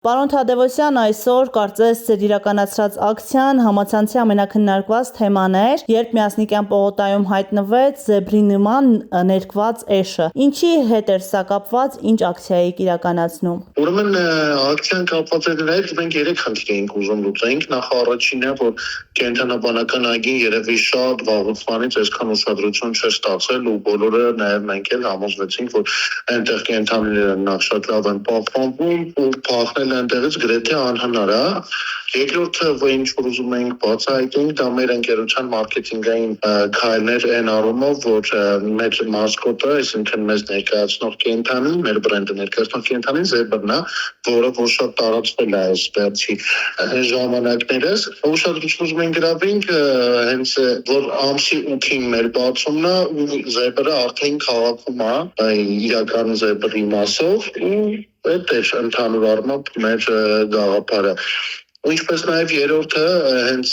Պարոն Թադևոսյան, այսօր կարծես ձեր իրականացրած ակցիան համացանցի ամենաքննարկված թեման էր, երբ Միասնիկյան պողոտայում հայտնվեց զեբրի նման ներկված էշը։ Ինչի հետ էր սա կապված, ինչ ակցիա եք իրականացնում։ Ուրեմն ակցիան կապված էր նրա հետ, մենք 3 խնդիր էինք ուզում լուծենք։ Նախ առաջինը, որ կենտրոնաբանական այգին երևի շատ վաղուց այսքան ուշադրություն չէր ստացել ու բոլորը նաև մենք էլ համոզվեցինք, որ այնտեղ կենդանիները նախ շատ լավ են պահպանվում ու փախնել այնտեղից գրեթե անհնար է։ Երկրորդը, որ ինչ որ ուզում էինք բացահայտենք, դա մեր ընկերության մարքեթինգային քայլներ այն առումով, որ մեր մասկոտը, այսինքն մեզ ներկայացնող կենդանին, մեր բրենդը ներկայացնող կենդանին զեբրն է, որը որ շատ տարածվել է այս վերջի ժամանակներս։ Ուշադրություն ուզում ենք գրավենք հենց որ ամսի 8-ին մեր բացումն է ու զեբրը արդեն քաղաքում է իրական զեբրի մասով ու այդ է ընդհանուր առմամբ մեր գաղափարը։ Ինչպես նաև երրորդը, հենց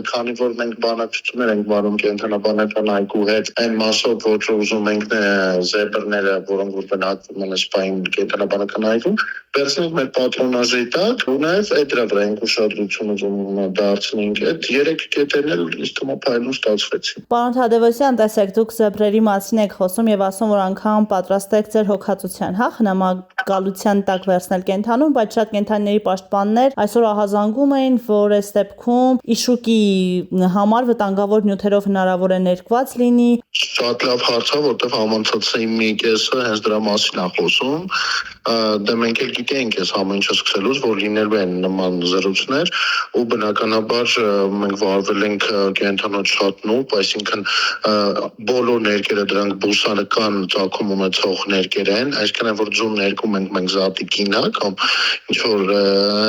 քանի որ մենք բանակցություններ ենք վարում կենտրոնաբանական այգու հետ, այն մասով, որ ուզում ենք զեբրները, որոնք որ բնակվում են սպային կենտրոնաբանական այգում, վերցնենք մեր պատրոնաժի տակ, ու նաև այդ դրա վրա ենք ուշադրություն ուզում դարձնենք։ Այդ 3 կետերն էլ ըստ ումա փայլուն ստացվեցին։ Պարոն Թադևոսյան, տեսեք, դուք զեբրերի մասին եք խոսում եւ ասում, որ անգամ պատրաստ եք ձեր հոգացության, խնամակալության տակ վերցնել կենդանուն, բայց շատ կենդանիների պաշտպաններ այսօր ահազանգում էին, որ այս դեպքում իշուկի համար վտանգավոր նյութերով հնարավոր է ներկված լինի։ Շատ լավ հարց է, որտեղ համացանցի մի կեսը հենց դրա մասին է խոսում։ Դե մենք էլ գիտենք այս ամեն ինչը սկսելուց, որ լինելու են նման զրույցներ ու բնականաբար մենք վարվել ենք կենտրոնոց շատ նուրբ, այսինքն բոլոր ներկերը դրանք բուսանական ծագում ունեցող ներկեր են, այսինքն որ ձուն ներկում ենք մենք զատիկին, կամ ինչ որ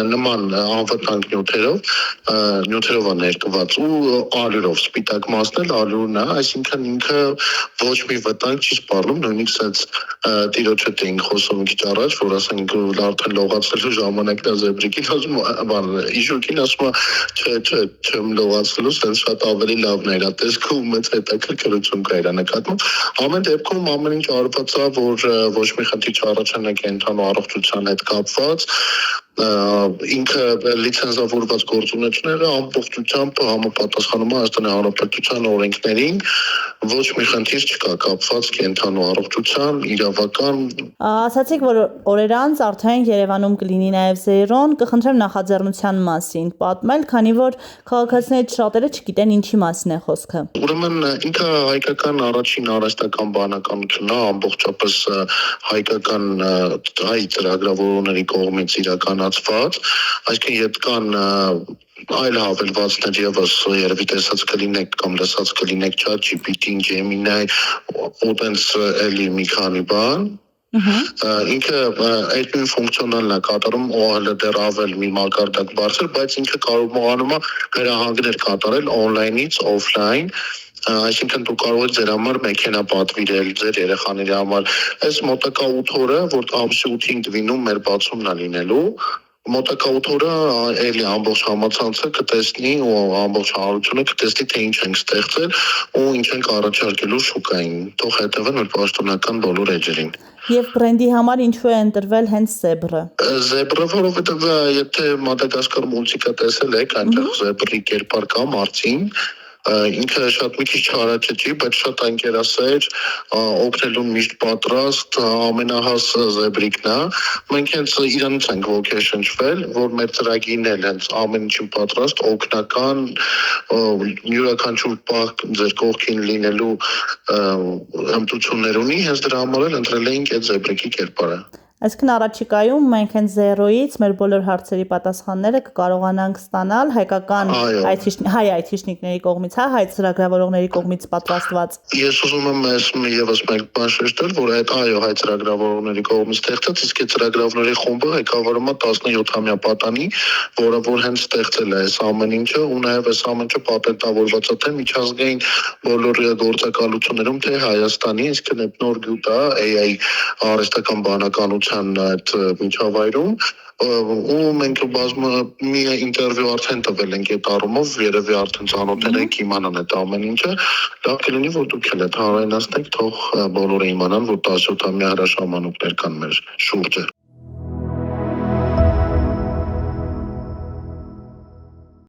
նման անվտանգ նյութերով է ներկված ու ալյուրով, սպիտակ մասն էլ ալյուրն է, այսինքն ինքը ոչ մի վտանգ չի սպառնում, նույնիսկ sense տիրոջ հետ էինք խոսում քիչ առաջ, որ ասենք արդեն լողացնելու ժամանակն է զեբրիկին, ասում իշուկին ասում չէ, չեմ լողացնելու, sense շատ ավելի լավն է իրա տեսքը ու մեծ հետաքրքրություն կա իրա նկատմամբ։ Ամեն դեպքում ամեն ինչ արված է, որ ոչ մի խնդիր չառաջանա կենտրոնու առողջության հետ կապված, ինքը լիցենզավորված գործունեությունները ամբողջությամբ համապատասխանում է Հայաստանի Հանրապետության օրենքներին, ոչ մի խնդիր չկա կապված կենտրոնու առողջության, իրավական։ Ասացիք, որ օրեր անց արդեն Երևանում կլինի նաև զեյրոն, կխնդրեմ նախաձեռնության մասին պատմել, քանի որ քաղաքացիներից շատերը չգիտեն ինչի մասին է խոսքը։ Ուրեմն ինքը հայկական առաջին արհեստական բանականությունն է, ամբողջապես հայկական հայ ծրագրավորողների կողմից իրականացված, այսինքն եթե կան այլ հավելվածներ եւս երևի տեսած կլինեք կամ լսած կլինեք ChatGPT, Gemini, օտենց էլի մի քանի բան։ Ինքը այդ նույն ֆունկցիոնալն է կատարում, OL-ը դեռ ավել մի մակարդակ բարձր, բայց ինքը կարողանում է վերահանգներ կատարել on-line-ից offline, այսինքն դու կարող ես ձեր համար մեքենա պատվիրել ձեր երեխաների համար։ Այս մոտակա 8 օրը, որ ամսի 8-ին դվինում մեր բացումն է լինելու, մոտակա 8 օրը էլի ամբողջ համացանցը կտեսնի ու ամբողջ հանրությունը կտեսնի, թե ինչ ենք ստեղծել ու ինչ ենք առաջարկելու շուկային։ Թող հետևեն մեր պաշտոնական բոլոր էջերին։ Եվ բրենդի համար ինչու է ընտրվել հենց զեբրը։ Զեբրը, որովհետև եթե Մադագասկար մուլտիկը տեսել եք, այնտեղ զեբրի կերպար կա մարցին, ինքը շատ մի քիչ չարաճճի, բայց շատ անկերասեր, օգնելու միշտ պատրաստ, ամենահաս զեբրիկն է։ Մենք հենց իրանից ենք ոգեշնչվել, որ մեր ծրագիրն էլ հենց ամեն ինչին պատրաստ, օգնական, յուրաքանչյուր պահ ձեր կողքին լինելու հմտություններ ունի, հենց դրա համար էլ ընտրել էինք այդ զեբրիկի կերպարը։ Այսինքն առաջիկայում մենք հենց զերոյից մեր բոլոր հարցերի պատասխանները կկարողանանք ստանալ հայկական հայ այթիշնիկների կողմից, հայ ծրագրավորողների կողմից պատրաստված։ Ես ուզում եմ եւս մեկ բան շեշտել, որ այդ հայ ծրագրավորողների կողմից ստեղծած, իսկ այդ ծրագրավորողների խումբը ղեկավարում է 17-ամյա պատանի, որը որ հենց ստեղծել է այս ամեն ինչը ու նաեւ այս ամեն ինչը պատենտավորված է թե միջազգային բոլոր գործակալություններում, թե Հայաստանի, այսինքն այդ նոր գյուտ է AI արհեստական բանականության այդ միջավայրում ու մենք մի ինտերվյու արդեն տվել ենք այդ առումով, երևի արդեն ծանոթներ եք իմանան այդ ամեն ինչը, լավ կլինի, որ դուք էլ այդ հանրայնացնեք, թող բոլորը իմանան, որ 17-ամյա հրաշամանուկներ կան մեր շուրջը։